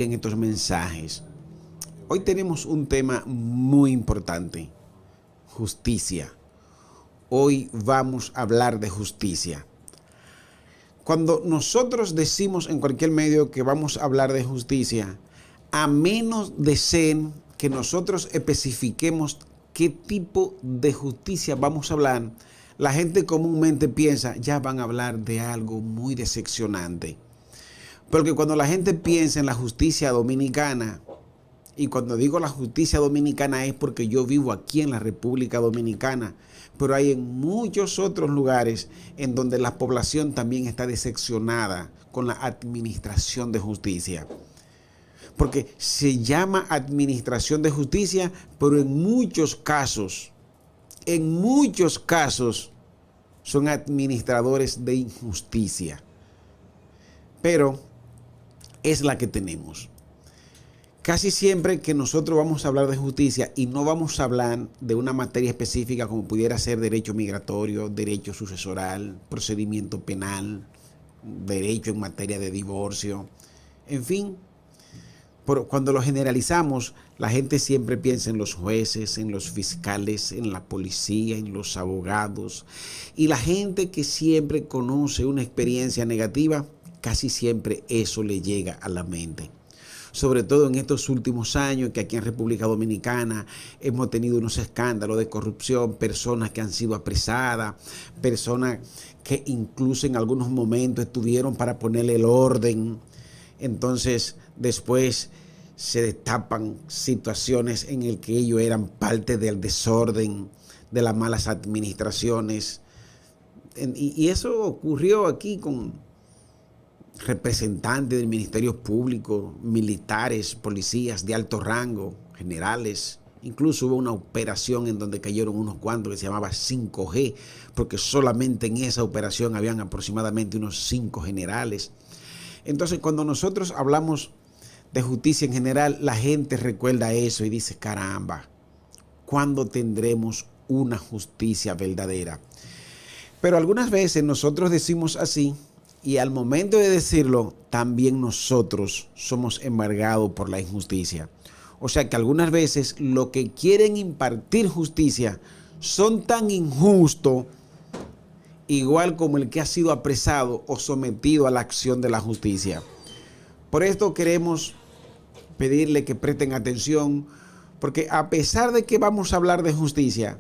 en estos mensajes. Hoy tenemos un tema muy importante: justicia. Hoy vamos a hablar de justicia. Cuando nosotros decimos en cualquier medio que vamos a hablar de justicia, a menos deseen que nosotros especifiquemos qué tipo de justicia vamos a hablar, la gente comúnmente piensa, ya van a hablar de algo muy decepcionante. Porque cuando la gente piensa en la justicia dominicana, y cuando digo la justicia dominicana es porque yo vivo aquí en la República Dominicana, pero hay en muchos otros lugares en donde la población también está decepcionada con la administración de justicia. Porque se llama administración de justicia, pero en muchos casos, son administradores de injusticia. Pero es la que tenemos. Casi siempre que nosotros vamos a hablar de justicia y no vamos a hablar de una materia específica como pudiera ser derecho migratorio, derecho sucesoral, procedimiento penal, derecho en materia de divorcio, en fin. Pero cuando lo generalizamos, la gente siempre piensa en los jueces, en los fiscales, en la policía, en los abogados. Y la gente que siempre conoce una experiencia negativa, casi siempre eso le llega a la mente. Sobre todo en estos últimos años que aquí en República Dominicana hemos tenido unos escándalos de corrupción, personas que han sido apresadas, personas que incluso en algunos momentos estuvieron para ponerle el orden. Entonces después se destapan situaciones en las que ellos eran parte del desorden, de las malas administraciones. Y eso ocurrió aquí con representantes del Ministerio Público, militares, policías de alto rango, generales. Incluso hubo una operación en donde cayeron unos cuantos que se llamaba 5G, porque solamente en esa operación habían aproximadamente unos 5 generales. Entonces, cuando nosotros hablamos de justicia en general, la gente recuerda eso y dice, caramba, ¿cuándo tendremos una justicia verdadera? Pero algunas veces nosotros decimos así, y al momento de decirlo, también nosotros somos embargados por la injusticia. O sea que algunas veces los que quieren impartir justicia son tan injustos, igual como el que ha sido apresado o sometido a la acción de la justicia. Por esto queremos pedirle que presten atención, porque a pesar de que vamos a hablar de justicia,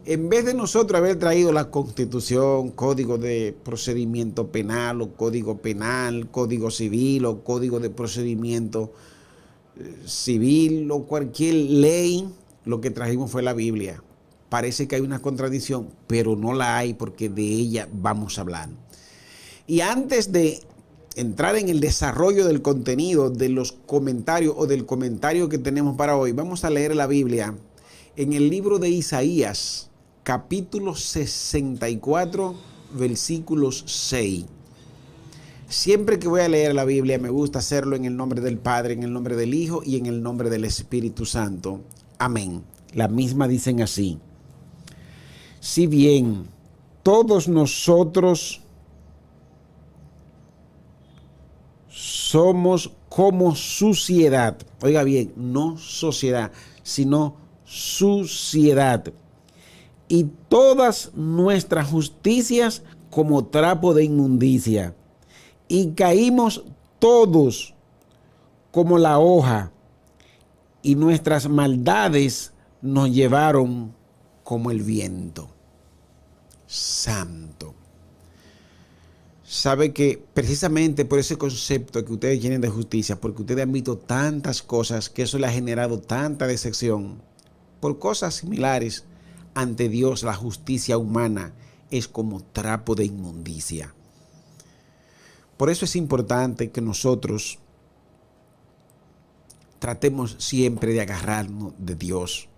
en vez de nosotros haber traído la Constitución, Código de Procedimiento Penal o Código Penal, Código Civil o Código de Procedimiento Civil o cualquier ley, lo que trajimos fue la Biblia. Parece que hay una contradicción, pero no la hay porque de ella vamos a hablar. Y antes de entrar en el desarrollo del contenido, de los comentarios o del comentario que tenemos para hoy, vamos a leer la Biblia en el libro de Isaías, capítulo 64, versículos 6. Siempre que voy a leer la Biblia me gusta hacerlo en el nombre del Padre, en el nombre del Hijo y en el nombre del Espíritu Santo. Amén. La misma dicen así. Si bien todos nosotros somos como suciedad, oiga bien, no sociedad, sino suciedad, y todas nuestras justicias como trapo de inmundicia, y caímos todos como la hoja, y nuestras maldades nos llevaron como el viento. Santo. Sabe que precisamente por ese concepto que ustedes tienen de justicia, porque ustedes han visto tantas cosas, que eso le ha generado tanta decepción, por cosas similares, ante Dios la justicia humana es como trapo de inmundicia. Por eso es importante que nosotros tratemos siempre de agarrarnos de Dios,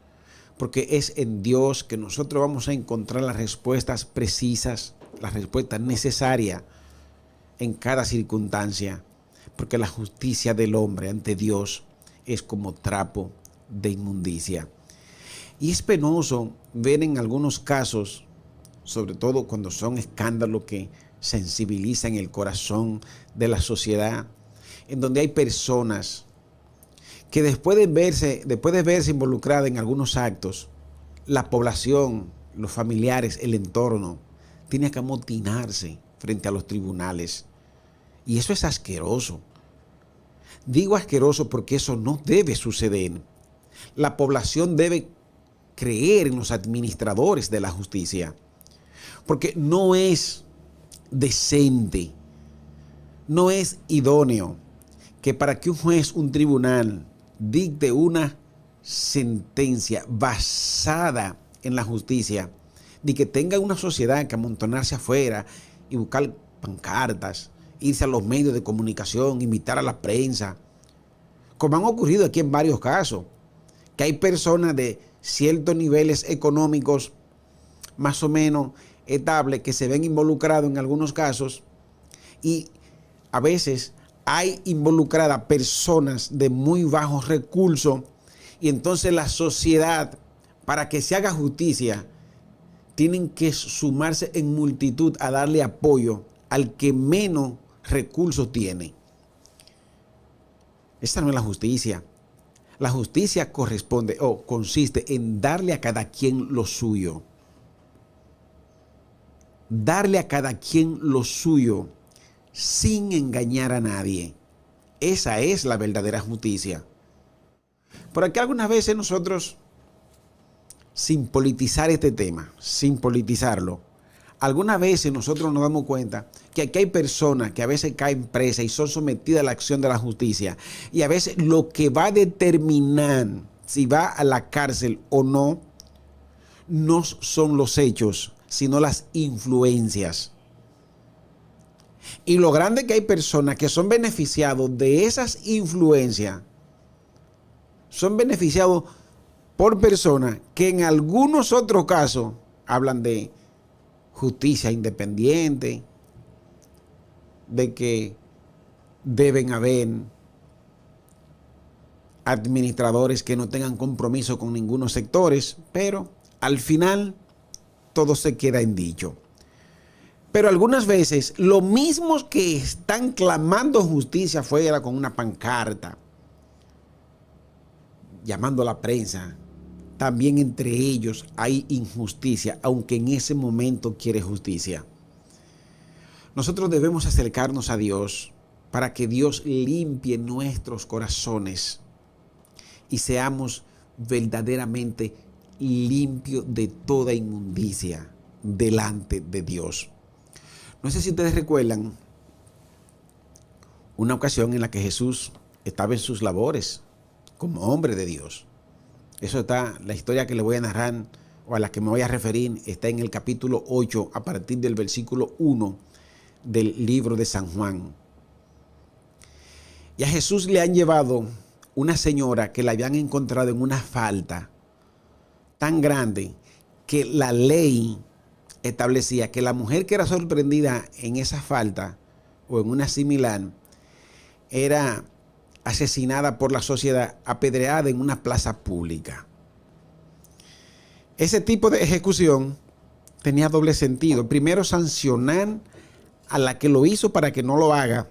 porque es en Dios que nosotros vamos a encontrar las respuestas precisas, las respuestas necesarias en cada circunstancia, porque la justicia del hombre ante Dios es como trapo de inmundicia. Y es penoso ver en algunos casos, sobre todo cuando son escándalos que sensibilizan el corazón de la sociedad, en donde hay personas que después de verse involucrada en algunos actos, la población, los familiares, el entorno, tiene que amotinarse frente a los tribunales. Y eso es asqueroso. Digo asqueroso porque eso no debe suceder. La población debe creer en los administradores de la justicia, porque no es decente, no es idóneo que para que un juez, un tribunal, dicte una sentencia basada en la justicia, de que tenga una sociedad que amontonarse afuera y buscar pancartas, irse a los medios de comunicación, invitar a la prensa, como han ocurrido aquí en varios casos, que hay personas de ciertos niveles económicos más o menos estables que se ven involucrados en algunos casos, y a veces hay involucradas personas de muy bajos recursos, y entonces la sociedad, para que se haga justicia, tienen que sumarse en multitud a darle apoyo al que menos recursos tiene. Esta no es la justicia. La justicia corresponde o consiste en darle a cada quien lo suyo. Darle a cada quien lo suyo sin engañar a nadie. Esa es la verdadera justicia. Por aquí algunas veces nosotros, sin politizar este tema, sin politizarlo, algunas veces nosotros nos damos cuenta que aquí hay personas que a veces caen presas y son sometidas a la acción de la justicia. Y a veces lo que va a determinar si va a la cárcel o no, no son los hechos, sino las influencias. Y lo grande es que hay personas que son beneficiados de esas influencias, son beneficiados por personas que en algunos otros casos hablan de justicia independiente, de que deben haber administradores que no tengan compromiso con ningunos sectores, pero al final todo se queda en dicho. Pero algunas veces, los mismos que están clamando justicia afuera con una pancarta, llamando a la prensa, también entre ellos hay injusticia, aunque en ese momento quiere justicia. Nosotros debemos acercarnos a Dios para que Dios limpie nuestros corazones y seamos verdaderamente limpios de toda inmundicia delante de Dios. No sé si ustedes recuerdan una ocasión en la que Jesús estaba en sus labores como hombre de Dios. Eso está, la historia que le voy a narrar o a la que me voy a referir está en el capítulo 8 a partir del versículo 1 del libro de San Juan. Y a Jesús le han llevado una señora que la habían encontrado en una falta tan grande que la ley establecía que la mujer que era sorprendida en esa falta o en una similar era asesinada por la sociedad, apedreada en una plaza pública. Ese tipo de ejecución tenía doble sentido. Primero, sancionar a la que lo hizo para que no lo haga.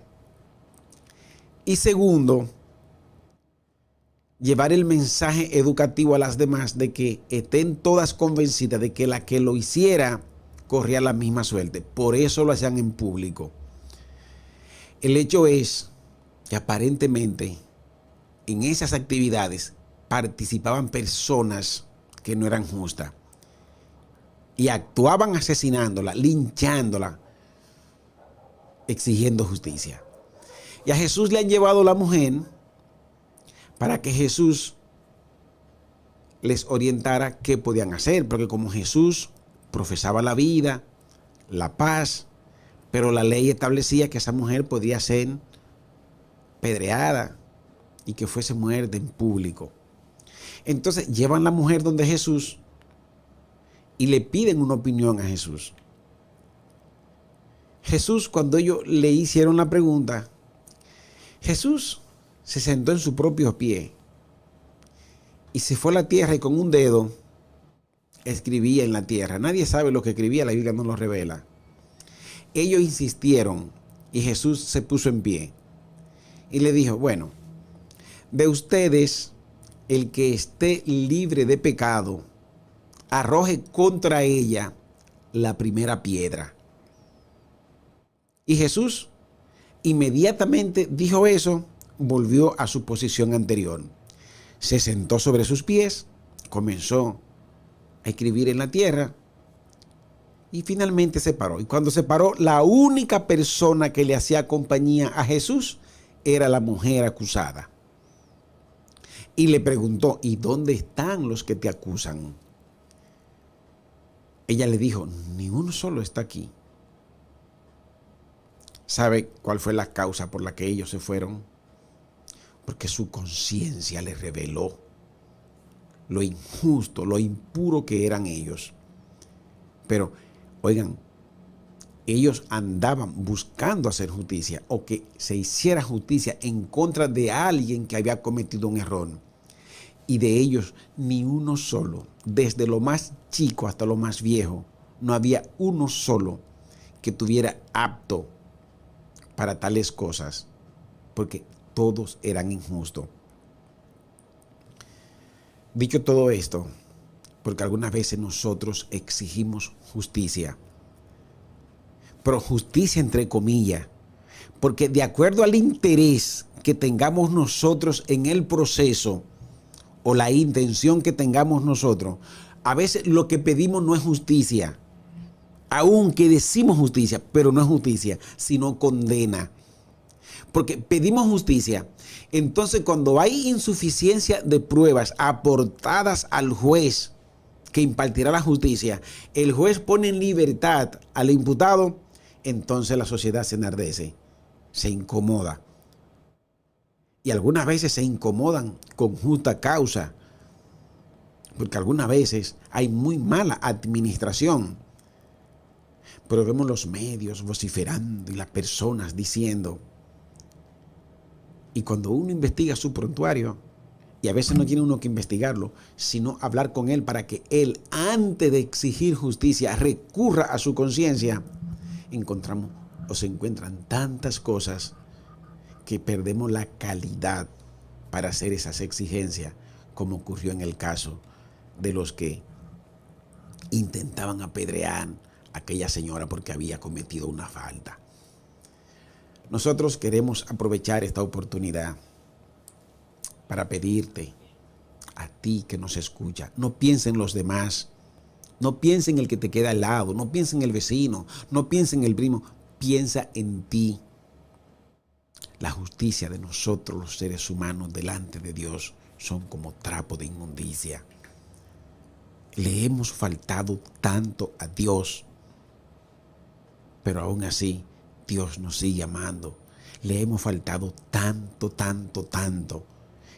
Y segundo, llevar el mensaje educativo a las demás de que estén todas convencidas de que la que lo hiciera corría la misma suerte. Por eso lo hacían en público. El hecho es que aparentemente en esas actividades participaban personas que no eran justas y actuaban asesinándola, linchándola, exigiendo justicia. Y a Jesús le han llevado la mujer para que Jesús les orientara qué podían hacer, porque como Jesús profesaba la vida, la paz, pero la ley establecía que esa mujer podía ser pedreada y que fuese muerta en público. Entonces llevan la mujer donde Jesús y le piden una opinión a Jesús. Jesús, cuando ellos le hicieron la pregunta, Jesús se sentó en su propio pie y se fue a la tierra y con un dedo escribía en la tierra. Nadie sabe lo que escribía, la Biblia no lo revela. Ellos insistieron y Jesús se puso en pie y le dijo, bueno, de ustedes, el que esté libre de pecado, arroje contra ella la primera piedra. Y Jesús inmediatamente dijo eso, volvió a su posición anterior. Se sentó sobre sus pies, comenzó a escribir en la tierra y finalmente se paró. Y cuando se paró, la única persona que le hacía compañía a Jesús era la mujer acusada. Y le preguntó, ¿y dónde están los que te acusan? Ella le dijo, ni uno solo está aquí. ¿Sabe cuál fue la causa por la que ellos se fueron? Porque su conciencia les reveló lo injusto, lo impuro que eran ellos. Pero, oigan, ellos andaban buscando hacer justicia o que se hiciera justicia en contra de alguien que había cometido un error. Y de ellos ni uno solo, desde lo más chico hasta lo más viejo, no había uno solo que estuviera apto para tales cosas, porque todos eran injustos. Dicho todo esto, porque algunas veces nosotros exigimos justicia, pero justicia entre comillas, porque de acuerdo al interés que tengamos nosotros en el proceso o la intención que tengamos nosotros, a veces lo que pedimos no es justicia, aunque decimos justicia, pero no es justicia, sino condena. Porque pedimos justicia. Entonces, cuando hay insuficiencia de pruebas aportadas al juez que impartirá la justicia, el juez pone en libertad al imputado, entonces la sociedad se enardece, se incomoda. Y algunas veces se incomodan con justa causa, porque algunas veces hay muy mala administración. Pero vemos los medios vociferando y las personas diciendo. Y cuando uno investiga su prontuario, y a veces no tiene uno que investigarlo, sino hablar con él para que él, antes de exigir justicia, recurra a su conciencia, encontramos o se encuentran tantas cosas que perdemos la calidad para hacer esas exigencias, como ocurrió en el caso de los que intentaban apedrear a aquella señora porque había cometido una falta. Nosotros queremos aprovechar esta oportunidad para pedirte a ti que nos escucha, no piensa en los demás, no piensa en el que te queda al lado, no piensa en el vecino, no piensa en el primo, piensa en ti. La justicia de nosotros los seres humanos delante de Dios son como trapo de inmundicia. Le hemos faltado tanto a Dios, pero aún así Dios nos sigue amando. Le hemos faltado tanto, tanto, tanto,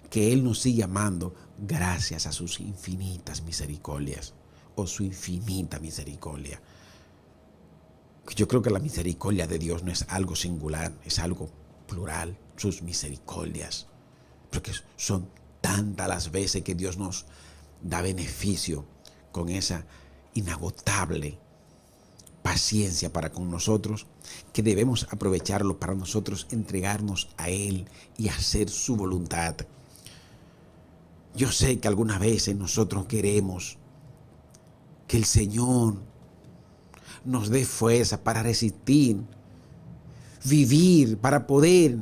que Él nos sigue amando gracias a sus infinitas misericordias, o su infinita misericordia. Yo creo que la misericordia de Dios no es algo singular, es algo plural, sus misericordias, porque son tantas las veces que Dios nos da beneficio con esa inagotable paciencia para con nosotros, que debemos aprovecharlo para nosotros entregarnos a Él y hacer su voluntad. Yo sé que algunas veces nosotros queremos que el Señor nos dé fuerza para resistir, vivir, para poder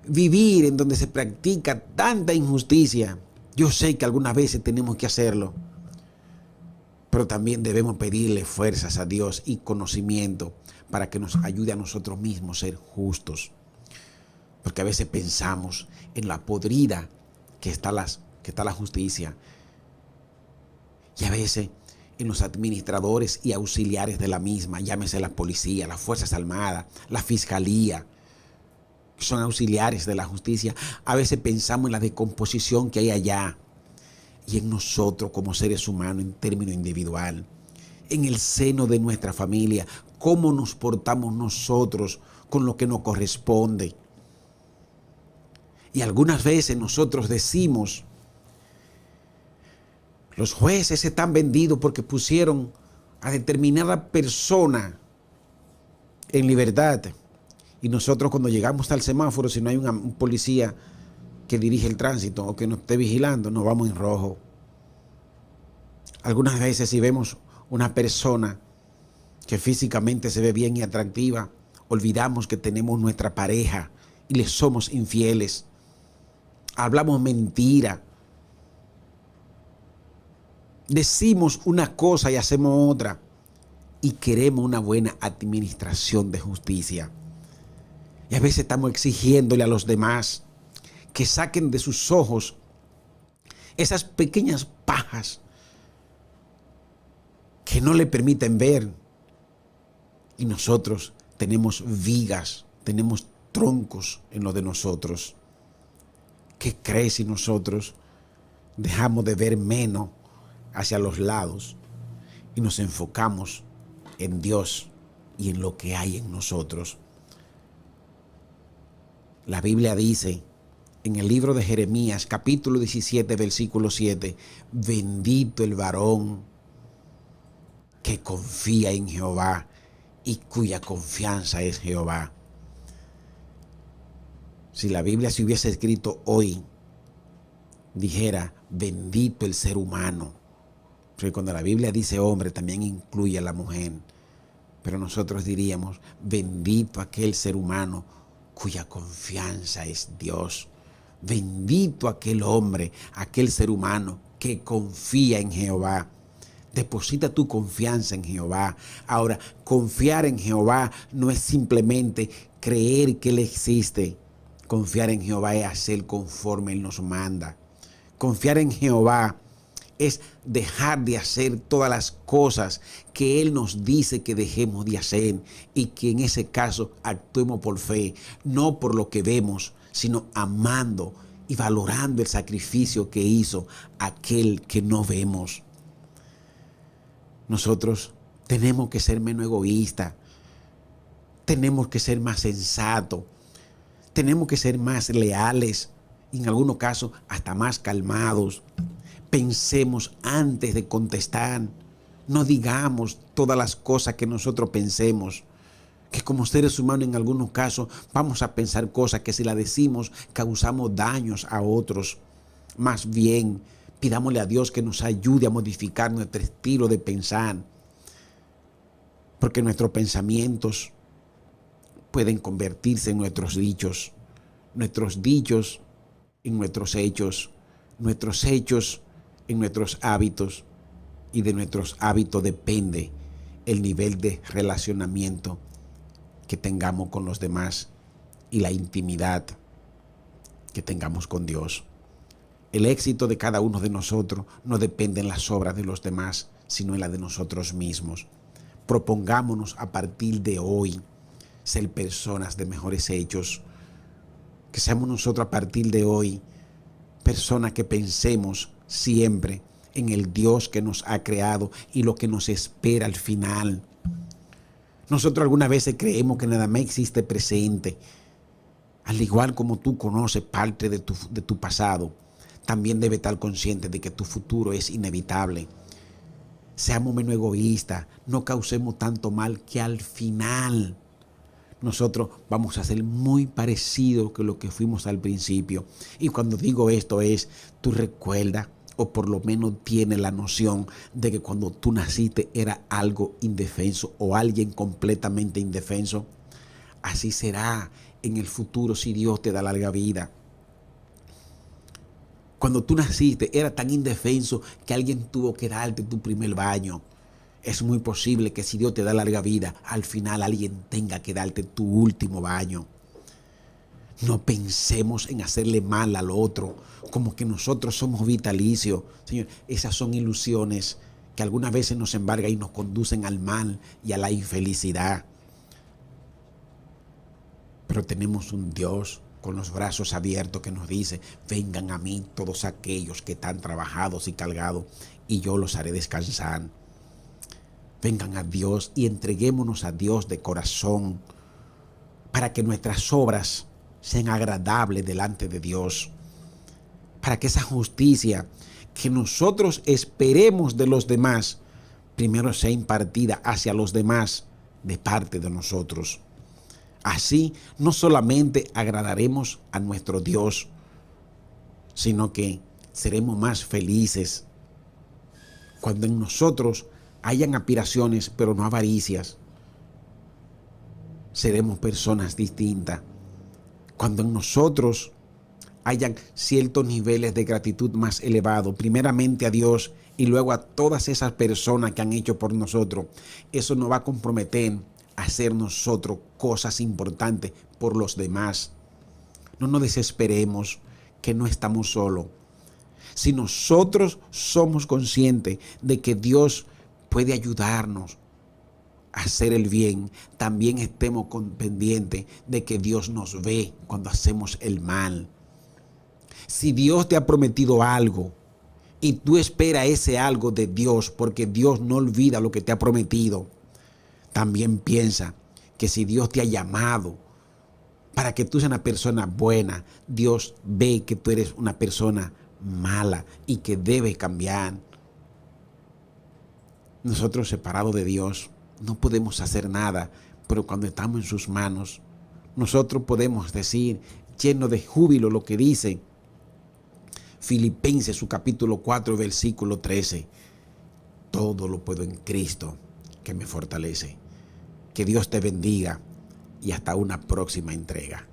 vivir en donde se practica tanta injusticia. Yo sé que algunas veces tenemos que hacerlo, pero también debemos pedirle fuerzas a Dios y conocimiento para que nos ayude a nosotros mismos a ser justos. Porque a veces pensamos en la podrida que está la justicia, y a veces en los administradores y auxiliares de la misma, llámese la policía, las Fuerzas Armadas, la Fiscalía, que son auxiliares de la justicia. A veces pensamos en la descomposición que hay allá, y en nosotros como seres humanos en términos individual, en el seno de nuestra familia, cómo nos portamos nosotros con lo que nos corresponde. Y algunas veces nosotros decimos, los jueces están vendidos porque pusieron a determinada persona en libertad. Y nosotros cuando llegamos al semáforo, si no hay un policía, que dirige el tránsito o que nos esté vigilando, nos vamos en rojo. Algunas veces si vemos una persona que físicamente se ve bien y atractiva, olvidamos que tenemos nuestra pareja y le somos infieles. Hablamos mentira. Decimos una cosa y hacemos otra. Y queremos una buena administración de justicia. Y a veces estamos exigiéndole a los demás que saquen de sus ojos esas pequeñas pajas que no le permiten ver. Y nosotros tenemos vigas, tenemos troncos en lo de nosotros. ¿Qué crees si nosotros dejamos de ver menos hacia los lados y nos enfocamos en Dios y en lo que hay en nosotros? La Biblia dice en el libro de Jeremías, capítulo 17, versículo 7, bendito el varón que confía en Jehová y cuya confianza es Jehová. Si la Biblia se hubiese escrito hoy, dijera, bendito el ser humano. Porque cuando la Biblia dice hombre, también incluye a la mujer. Pero nosotros diríamos, bendito aquel ser humano cuya confianza es Dios. Bendito aquel hombre, aquel ser humano que confía en Jehová. Deposita tu confianza en Jehová. Ahora, confiar en Jehová no es simplemente creer que Él existe. Confiar en Jehová es hacer conforme Él nos manda. Confiar en Jehová es dejar de hacer todas las cosas que Él nos dice que dejemos de hacer y que en ese caso actuemos por fe, no por lo que vemos, sino amando y valorando el sacrificio que hizo aquel que no vemos. Nosotros tenemos que ser menos egoístas, tenemos que ser más sensatos, tenemos que ser más leales y en algunos casos hasta más calmados. Pensemos antes de contestar, no digamos todas las cosas que nosotros pensemos, que como seres humanos en algunos casos vamos a pensar cosas que si las decimos causamos daños a otros. Más bien, pidámosle a Dios que nos ayude a modificar nuestro estilo de pensar, porque nuestros pensamientos pueden convertirse en nuestros dichos en nuestros hechos en nuestros hábitos, y de nuestros hábitos depende el nivel de relacionamiento que tengamos con los demás y la intimidad que tengamos con Dios. El éxito de cada uno de nosotros no depende en las obras de los demás, sino en la de nosotros mismos. Propongámonos a partir de hoy ser personas de mejores hechos. Que seamos nosotros a partir de hoy personas que pensemos siempre en el Dios que nos ha creado y lo que nos espera al final. Nosotros algunas veces creemos que nada más existe presente. Al igual como tú conoces parte de tu pasado, también debes estar consciente de que tu futuro es inevitable. Seamos menos egoístas, no causemos tanto mal que al final nosotros vamos a ser muy parecidos que lo que fuimos al principio. Y cuando digo esto es, tú recuerdas, o por lo menos tienes la noción de que cuando tú naciste era algo indefenso o alguien completamente indefenso. Así será en el futuro si Dios te da larga vida. Cuando tú naciste era tan indefenso que alguien tuvo que darte tu primer baño. Es muy posible que si Dios te da larga vida, al final alguien tenga que darte tu último baño. No pensemos en hacerle mal al otro, como que nosotros somos vitalicios. Señor, esas son ilusiones que algunas veces nos embargan y nos conducen al mal y a la infelicidad. Pero tenemos un Dios con los brazos abiertos que nos dice, vengan a mí todos aquellos que están trabajados y cargados y yo los haré descansar. Vengan a Dios y entreguémonos a Dios de corazón para que nuestras obras sean agradables delante de Dios. Para que esa justicia que nosotros esperemos de los demás, primero sea impartida hacia los demás de parte de nosotros. Así no solamente agradaremos a nuestro Dios, sino que seremos más felices cuando en nosotros hayan aspiraciones, pero no avaricias. Seremos personas distintas. Cuando en nosotros hayan ciertos niveles de gratitud más elevados, primeramente a Dios y luego a todas esas personas que han hecho por nosotros, eso nos va a comprometer a hacer nosotros cosas importantes por los demás. No nos desesperemos, que no estamos solos. Si nosotros somos conscientes de que Dios puede ayudarnos a hacer el bien, también estemos pendientes de que Dios nos ve cuando hacemos el mal. Si Dios te ha prometido algo y tú esperas ese algo de Dios, porque Dios no olvida lo que te ha prometido, también piensa que si Dios te ha llamado para que tú seas una persona buena, Dios ve que tú eres una persona mala y que debe cambiar. Nosotros separados de Dios no podemos hacer nada, pero cuando estamos en sus manos, nosotros podemos decir, lleno de júbilo, lo que dice Filipenses, su capítulo 4, versículo 13. Todo lo puedo en Cristo que me fortalece. Que Dios te bendiga y hasta una próxima entrega.